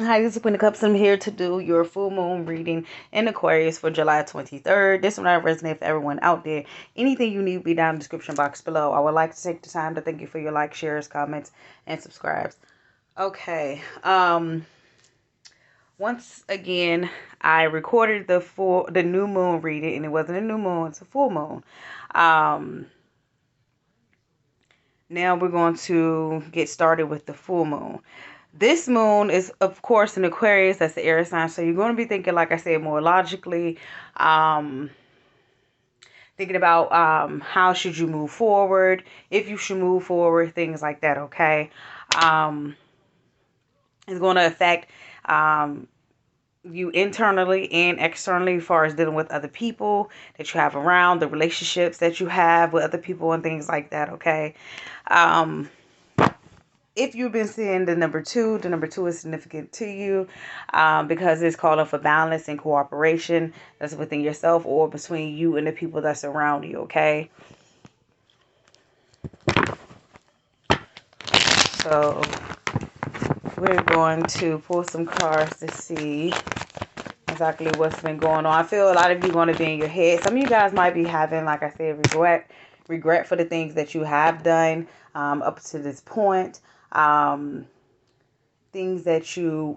Hi, this is Queen of Cups. I'm here to do your full moon reading in Aquarius for July 23rd. This one I resonate for everyone out there. Anything you need will be down in the description box below. I would like to take the time to thank you for your likes, shares, comments, and subscribes. Okay. Once again, I recorded the new moon reading, and it wasn't a new moon, it's a full moon. Now we're going to get started with the full moon. This moon is, of course, an Aquarius. That's the air sign. So you're going to be thinking, like I said, more logically. Thinking about how should you move forward, if you should move forward, things like that, okay? It's going to affect you internally and externally as far as dealing with other people that you have around, the relationships that you have with other people and things like that, okay? If you've been seeing the number two is significant to you because it's calling for balance and cooperation that's within yourself or between you and the people that's around you, okay? So we're going to pull some cards to see exactly what's been going on. I feel a lot of you going to be in your head. Some of you guys might be having, like I said, regret for the things that you have done up to this point. Things that you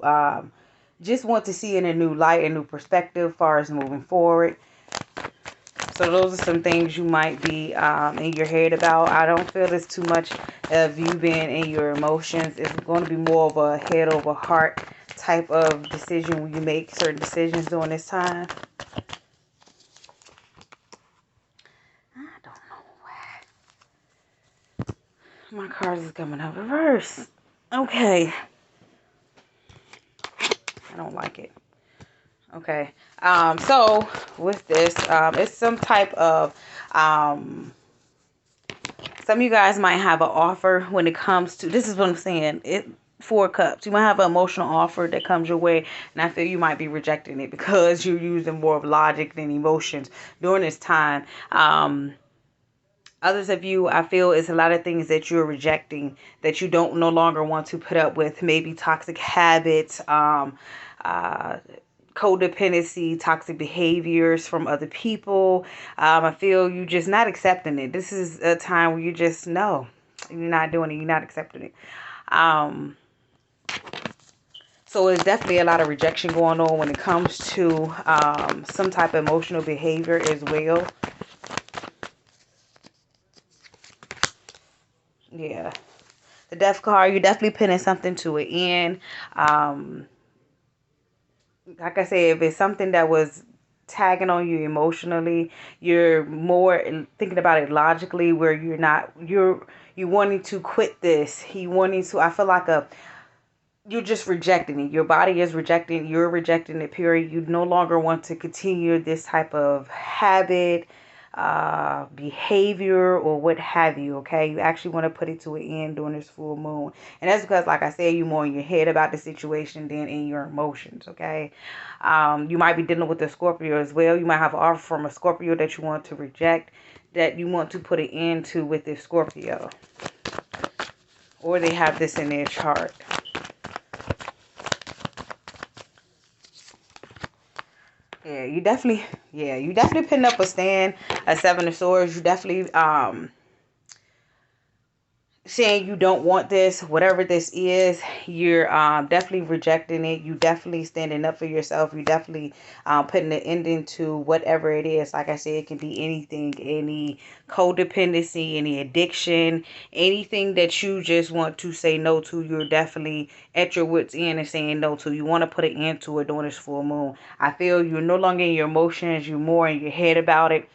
just want to see in a new light, a new perspective as far as moving forward. So those are some things you might be in your head about. I don't feel it's too much of you being in your emotions. It's going to be more of a head over heart type of decision when you make certain decisions during this time. I don't know why my cards is coming out reverse. Okay. I don't like it. Okay. So with this, it's some type of some of you guys might have an offer when it comes to, this is what I'm saying, Four Cups. You might have an emotional offer that comes your way, and I feel you might be rejecting it because you're using more of logic than emotions during this time. Others of you, I feel, is a lot of things that you're rejecting that you don't no longer want to put up with. Maybe toxic habits, codependency, toxic behaviors from other people. I feel you just not accepting it. This is a time where you just know you're not doing it. You're not accepting it. So it's definitely a lot of rejection going on when it comes to some type of emotional behavior as well. Yeah. The Death card, you're definitely putting something to an end. Like I said, if it's something that was tagging on you emotionally, you're more thinking about it logically, where you wanting to quit this. You wanting to, I feel like you're just rejecting it. Your body is rejecting, you're rejecting it, period. You no longer want to continue this type of habit, behavior, or what have you, okay? You actually want to put it to an end during this full moon. And that's because, like I said, you're more in your head about the situation than in your emotions, okay? You might be dealing with a Scorpio as well. You might have an offer from a Scorpio that you want to reject, that you want to put an end to with this Scorpio. Or they have this in their chart. Yeah, you definitely putting up a stand, a Seven of Swords. You definitely saying you don't want this, whatever this is. You're definitely rejecting it. You definitely standing up for yourself. You definitely putting an ending to whatever it is. Like I said, it can be anything, any codependency, any addiction, anything that you just want to say no to. You're definitely at your wits' end and saying no to. You want to put an end to it during this full moon. I feel you're no longer in your emotions. You're more in your head about it,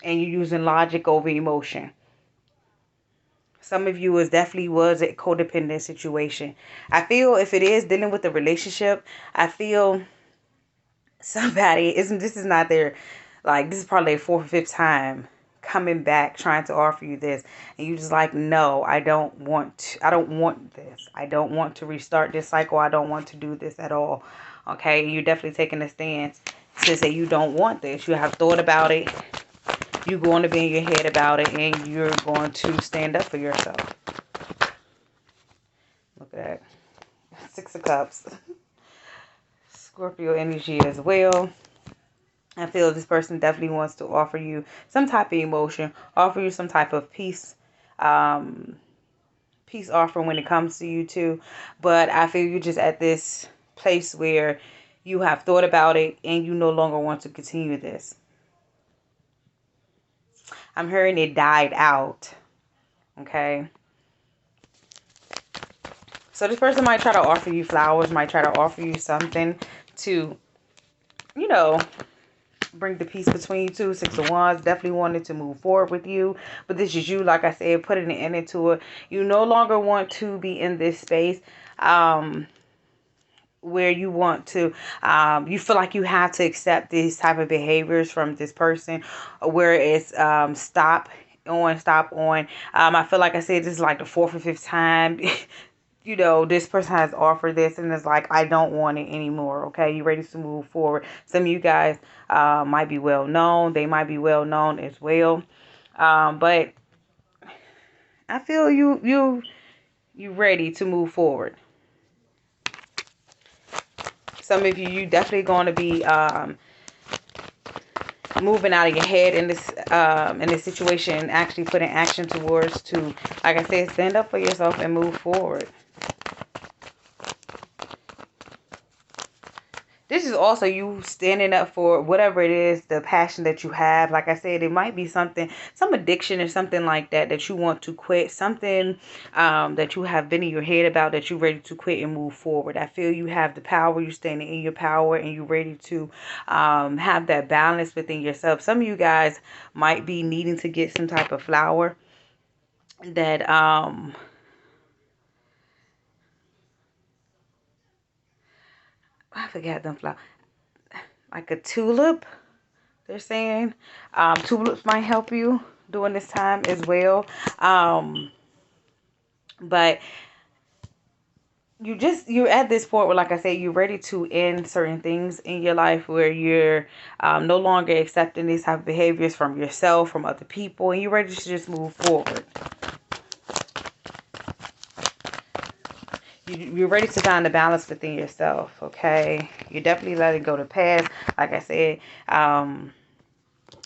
and you're using logic over emotion. Some of you definitely was a codependent situation. I feel if it is dealing with a relationship, I feel somebody isn't. This is not their, like, this is probably their fourth or fifth time coming back trying to offer you this, and you just like, no, I don't want this. I don't want to restart this cycle. I don't want to do this at all. Okay, you're definitely taking a stance to say you don't want this. You have thought about it. You're going to be in your head about it, and you're going to stand up for yourself. Look at that. Six of Cups. Scorpio energy as well. I feel this person definitely wants to offer you some type of emotion, offer you some type of peace, peace offer when it comes to you too. But I feel you're just at this place where you have thought about it and you no longer want to continue this. I'm hearing it died out. Okay. So this person might try to offer you flowers, might try to offer you something to, you know, bring the peace between you two. Six of Wands, definitely wanted to move forward with you. But this is you, like I said, putting an end into it. You no longer want to be in this space where you want to, you feel like you have to accept these type of behaviors from this person, where it's stop on. I feel like I said this is like the fourth or fifth time. You know, this person has offered this and it's like, I don't want it anymore. Okay, you ready to move forward? Some of you guys might be well known. They might be well known as well. But I feel you ready to move forward. Some of you definitely going to be moving out of your head in this situation and actually putting action towards to, like I said, stand up for yourself and move forward. This is also you standing up for whatever it is, the passion that you have. Like I said, it might be something, some addiction or something like that, that you want to quit. Something that you have been in your head about that you're ready to quit and move forward. I feel you have the power. You're standing in your power and you're ready to have that balance within yourself. Some of you guys might be needing to get some type of flower that I forgot them flower, like a tulip. They're saying tulips might help you during this time as well. But you're at this point where, like I said, you're ready to end certain things in your life where you're no longer accepting these type of behaviors from yourself, from other people, and you're ready to just move forward. You're ready to find the balance within yourself, okay? You're definitely letting go the past. Like I said,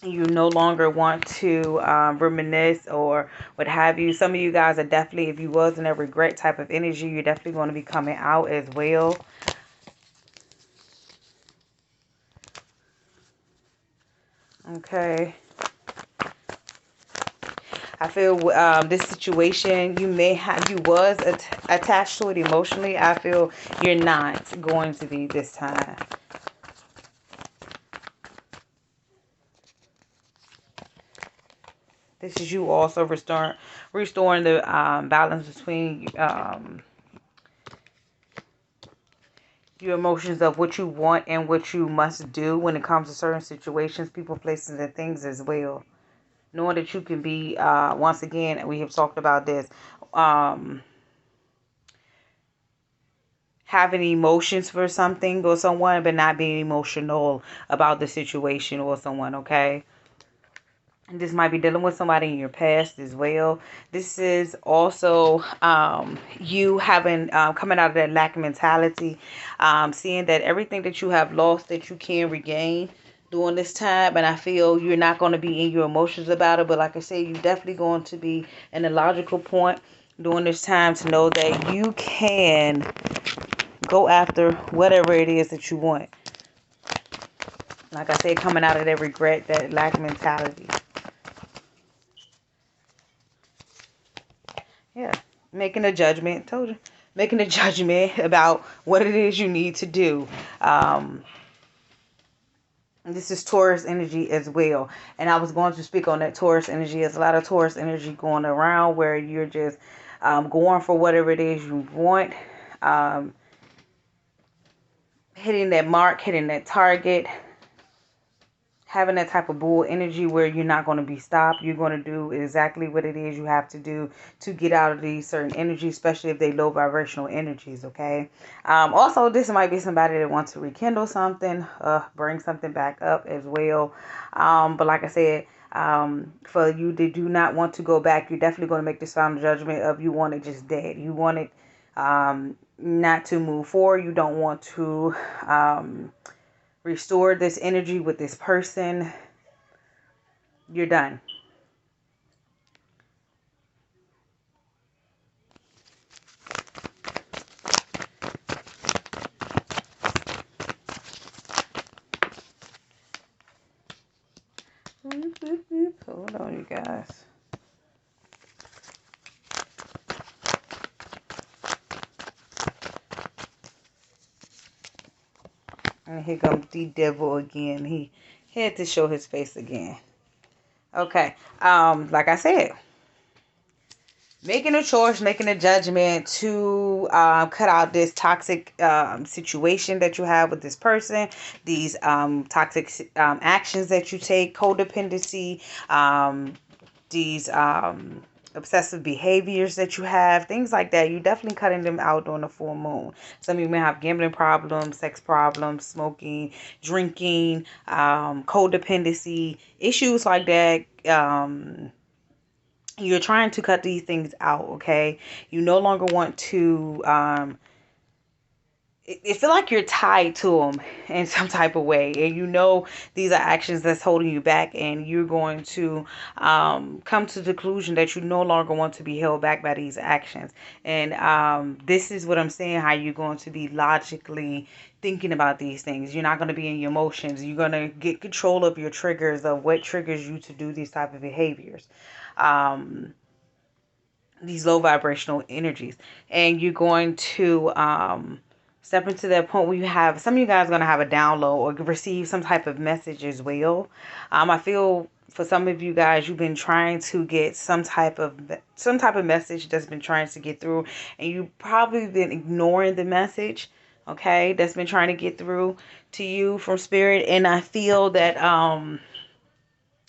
you no longer want to reminisce or what have you. Some of you guys are definitely, if you was in a regret type of energy, you're definitely going to be coming out as well. Okay. I feel this situation, you was attached to it emotionally. I feel you're not going to be this time. This is you also restoring the balance between your emotions of what you want and what you must do when it comes to certain situations, people, places, and things as well. Knowing that you can be, once again, we have talked about this, having emotions for something or someone, but not being emotional about the situation or someone, okay? And this might be dealing with somebody in your past as well. This is also you having coming out of that lack mentality, seeing that everything that you have lost that you can regain during this time. And I feel you're not going to be in your emotions about it. But like I said, you're definitely going to be in a logical point during this time to know that you can go after whatever it is that you want. Like I said, coming out of that regret, that lack mentality. Yeah, making a judgment. Told you, making a judgment about what it is you need to do. This is Taurus energy as well, and I was going to speak on that Taurus energy. There's a lot of Taurus energy going around where you're just going for whatever it is you want, hitting that mark, hitting that target. Having that type of bull energy where you're not going to be stopped. You're going to do exactly what it is you have to do to get out of these certain energies, especially if they low vibrational energies, okay? Also, this might be somebody that wants to rekindle something, bring something back up as well. But like I said, for you that do not want to go back, you're definitely going to make this final judgment of you want it just dead. You want it not to move forward. You don't want to restore this energy with this person. You're done. Hold on, you guys. And here comes the devil again. He had to show his face again. Okay. Like I said, making a choice, making a judgment to cut out this toxic situation that you have with this person, these toxic actions that you take, codependency, these obsessive behaviors that you have, things like that. You definitely cutting them out on the full moon. Some of you may have gambling problems, sex problems, smoking, drinking, codependency, issues like that. You're trying to cut these things out, okay? You no longer want to it feel like you're tied to them in some type of way, and you know these are actions that's holding you back, and you're going to come to the conclusion that you no longer want to be held back by these actions. And this is what I'm saying, how you're going to be logically thinking about these things. You're not going to be in your emotions. You're going to get control of your triggers, of what triggers you to do these type of behaviors, these low vibrational energies. And you're going to step into that point where you have, some of you guys are going to have a download or receive some type of message as well. I feel for some of you guys, you've been trying to get some type of message that's been trying to get through, and you've probably been ignoring the message, okay, that's been trying to get through to you from spirit. And I feel that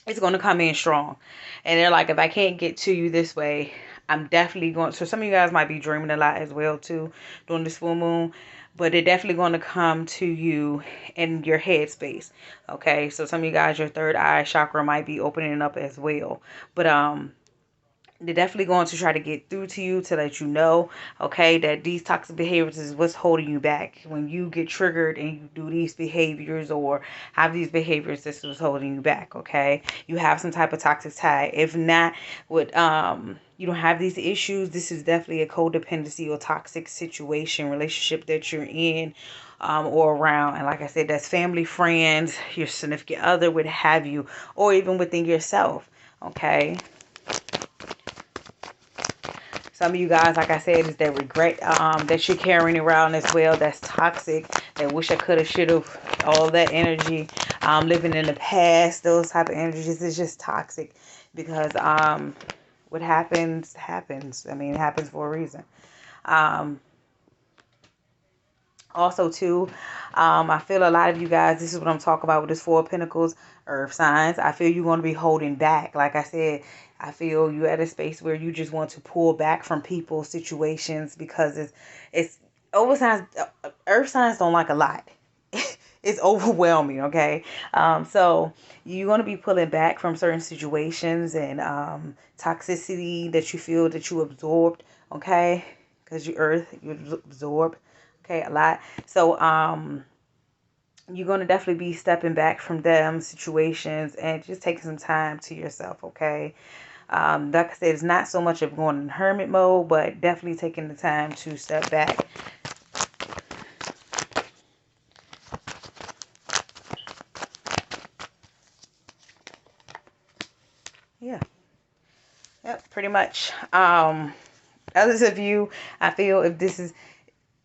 it's going to come in strong. And they're like, if I can't get to you this way, I'm definitely going. So some of you guys might be dreaming a lot as well too during this full moon, but they're definitely going to come to you in your head space. Okay, so some of you guys, your third eye chakra might be opening up as well. But they're definitely going to try to get through to you to let you know, okay, that these toxic behaviors is what's holding you back. When you get triggered and you do these behaviors or have these behaviors, this is holding you back, okay? You have some type of toxic tie. If not, with you don't have these issues, this is definitely a codependency or toxic situation, relationship that you're in or around. And like I said, that's family, friends, your significant other, would have you, or even within yourself, okay? Some of you guys, like I said, is that regret that you're carrying around as well. That's toxic. That wish I could have, should have. All that energy, living in the past, those type of energies is just toxic, because what happens happens. I mean, it happens for a reason. Also, too, I feel a lot of you guys, this is what I'm talking about with this Four of Pentacles, Earth signs. I feel you're going to be holding back. Like I said, I feel you're at a space where you just want to pull back from people, situations, because it's over signs. Earth signs don't like a lot. It's overwhelming, okay? So you're going to be pulling back from certain situations and toxicity that you feel that you absorbed, okay? Because you Earth, you absorb, okay, a lot. So you're going to definitely be stepping back from them situations and just taking some time to yourself, okay? Like I said, it's not so much of going in hermit mode, but definitely taking the time to step back. Yeah. Yep, pretty much. Others of you, I feel if this is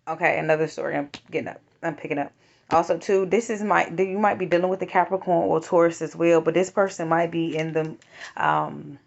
okay, another story. I'm picking up. Also, too, you might be dealing with the Capricorn or Taurus as well, but this person might be in the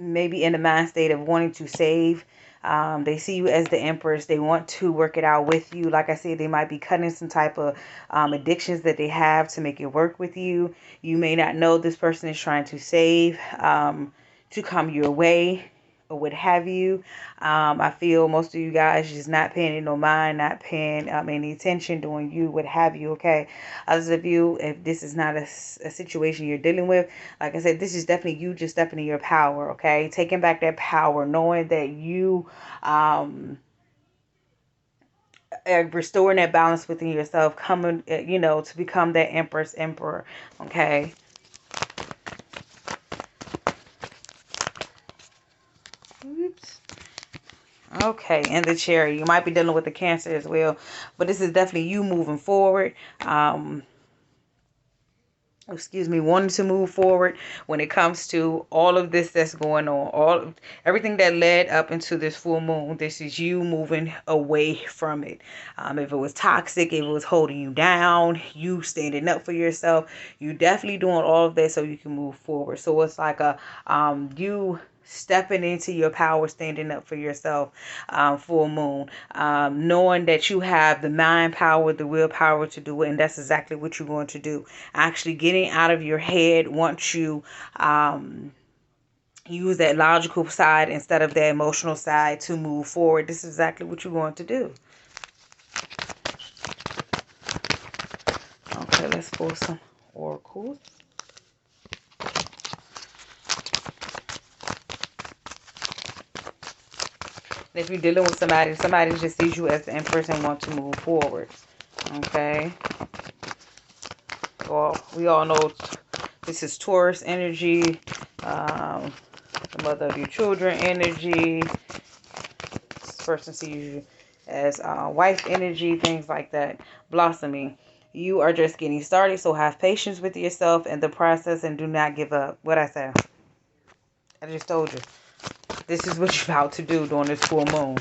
maybe in the mind state of wanting to save. They see you as the Empress. They want to work it out with you. Like I said, they might be cutting some type of addictions that they have to make it work with you. You may not know this person is trying to save, to come your way, or what have you. I feel most of you guys just not paying no mind, not paying any attention, doing you, what have you, okay? Others of you, if this is not a situation you're dealing with, like I said, this is definitely you just stepping in your power, okay? Taking back that power, knowing that you restoring that balance within yourself, coming, to become that empress, emperor. Okay. Oops. Okay, and the Chariot. You might be dealing with the Cancer as well, but this is definitely you moving forward. Wanting to move forward when it comes to all of this that's going on, everything that led up into this full moon. This is you moving away from it. If it was toxic, if it was holding you down, you standing up for yourself, you definitely doing all of that so you can move forward. So it's like you stepping into your power, standing up for yourself, full moon, knowing that you have the mind power, the willpower to do it, and that's exactly what you're going to do. Actually getting out of your head once you use that logical side instead of the emotional side to move forward. This is exactly what you're going to do. Okay, let's pull some oracles. If you're dealing with somebody just sees you as the empress and wants to move forward. Okay. Well, we all know this is Taurus energy, the mother of your children energy. This person sees you as wife energy, things like that. Blossoming. You are just getting started, so have patience with yourself and the process and do not give up. What I say? I just told you. This is what you're about to do during this full moon.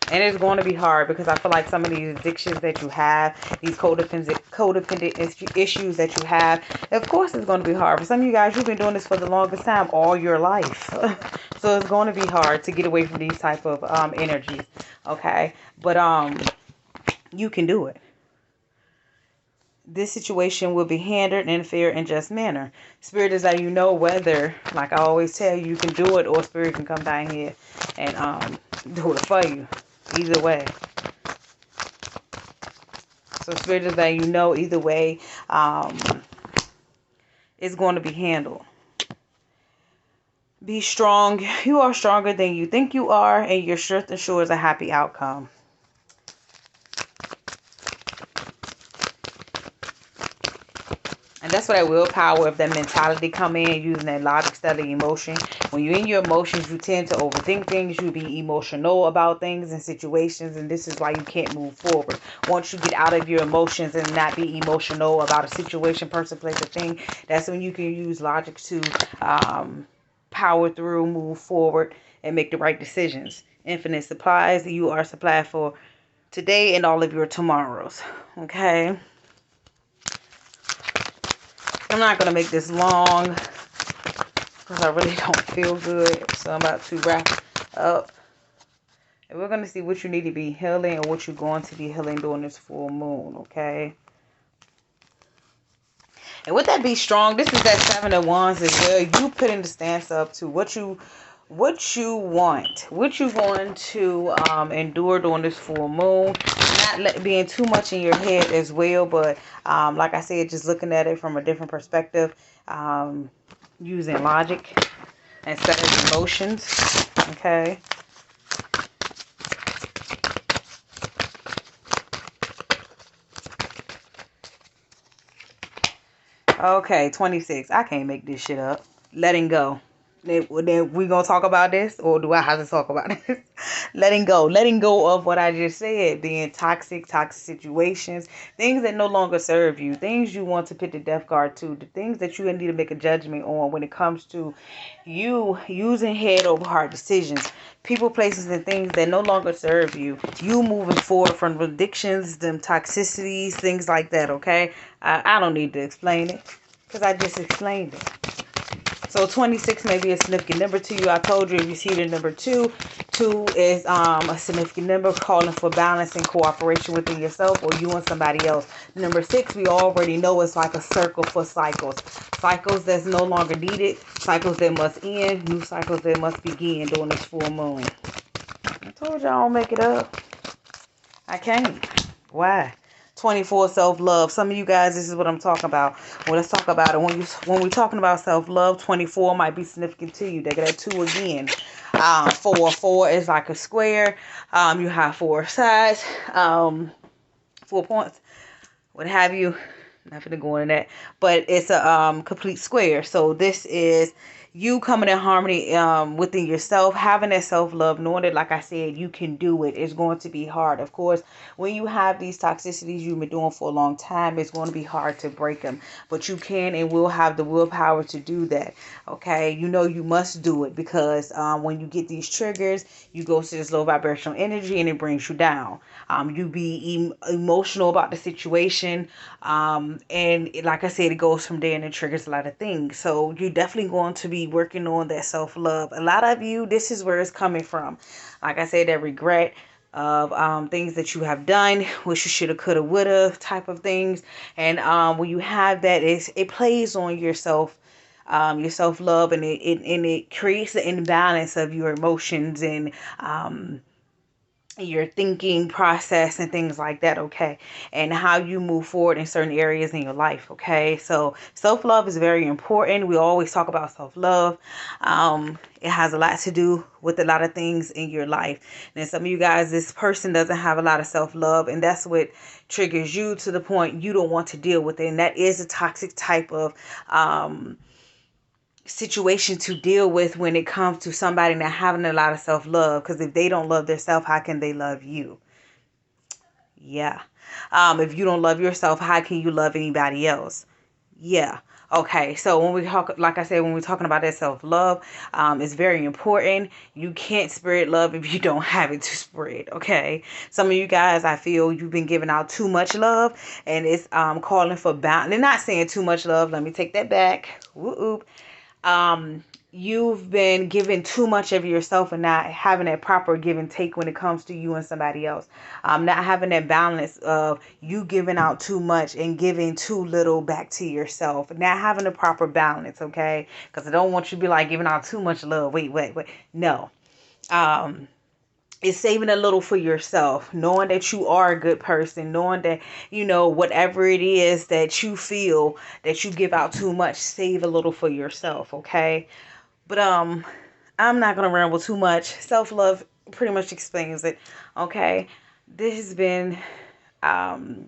And it's going to be hard because I feel like some of these addictions that you have, these codependent issues that you have, of course it's going to be hard. For some of you guys, you've been doing this for the longest time, all your life. So it's going to be hard to get away from these type of energies. Okay. But you can do it. This situation will be handled in a fair and just manner. Spirit is letting you know whether, like I always tell you, you can do it, or Spirit can come down here and do it for you. Either way. So Spirit is letting you know either way, it's going to be handled. Be strong. You are stronger than you think you are, and your strength ensures a happy outcome. And that's where that willpower, if that mentality come in, using that logic instead of emotion. When you're in your emotions, you tend to overthink things. You be emotional about things and situations. And this is why you can't move forward. Once you get out of your emotions and not be emotional about a situation, person, place, or thing, that's when you can use logic to power through, move forward, and make the right decisions. Infinite supplies. You are supplied for today and all of your tomorrows. Okay. I'm not going to make this long because I really don't feel good. So I'm about to wrap up. And we're going to see what you need to be healing or what you're going to be healing during this full moon. Okay. And with that, be strong. This is that Seven of Wands as well. You put in the stance up to what you want, what you going to endure during this full moon. Not being too much in your head as well, but like I said, just looking at it from a different perspective, using logic instead of emotions. Okay. Okay, 26. I can't make this shit up. Letting go. Then we gonna talk about this, or do I have to talk about this? Letting go of what I just said, being toxic situations, things that no longer serve you, things you want to put the death guard to, the things that you need to make a judgment on when it comes to you using head over heart decisions, people, places, and things that no longer serve you. You moving forward from addictions, them toxicities, things like that. Okay, I don't need to explain it because I just explained it. So 26 may be a significant number to you. I told you if you see the number 2, 2 is a significant number calling for balance and cooperation within yourself or you and somebody else. Number 6, we already know it's like a circle for cycles. Cycles that's no longer needed. Cycles that must end. New cycles that must begin during this full moon. I told you I don't make it up. I can't. Why? 24, self-love. Some of you guys, this is what I'm talking about. Well, let's talk about it. When we're talking about self-love, 24 might be significant to you. They got that 2 again. Four is like a square. You have four sides, 4 points, what have you. Not gonna go into that, but it's a complete square. So this is you coming in harmony within yourself, having that self-love, knowing that, like I said, you can do it. It's going to be hard, of course. When you have these toxicities you've been doing for a long time, it's going to be hard to break them, but you can and will have the willpower to do that. Okay, you know you must do it, because when you get these triggers, you go to this low vibrational energy and it brings you down. You be emotional about the situation, and like I said, it goes from there and it triggers a lot of things. So you're definitely going to be working on that self-love. A lot of you, this is where it's coming from. Like I said, that regret of things that you have done, which you shoulda, coulda, woulda type of things. And when you have that, it plays on yourself. Your self-love, and it creates the imbalance of your emotions and your thinking process and things like that, okay, and how you move forward in certain areas in your life, okay. So self-love is very important. We always talk about self-love. It has a lot to do with a lot of things in your life. And some of you guys, this person doesn't have a lot of self-love, and that's what triggers you to the point you don't want to deal with it. And that is a toxic type of situation to deal with when it comes to somebody not having a lot of self-love, because if they don't love themselves, how can they love you? Yeah. If you don't love yourself, how can you love anybody else? Yeah. Okay, so when we talk, like I said, when we're talking about that self-love, it's very important. You can't spread love if you don't have it to spread, okay? Some of you guys, I feel you've been giving out too much love, and it's calling for balance. They're not saying too much love. Let me take that back. Whoop. You've been giving too much of yourself and not having that proper give and take when it comes to you and somebody else. Not having that balance of you giving out too much and giving too little back to yourself. Not having a proper balance, okay? Because I don't want you to be like giving out too much love. Wait. No. It's saving a little for yourself, knowing that you are a good person, knowing that, whatever it is that you feel that you give out too much, save a little for yourself, okay? But I'm not gonna ramble too much. Self-love pretty much explains it, okay? This has been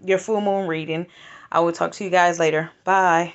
your full moon reading. I will talk to you guys later. Bye.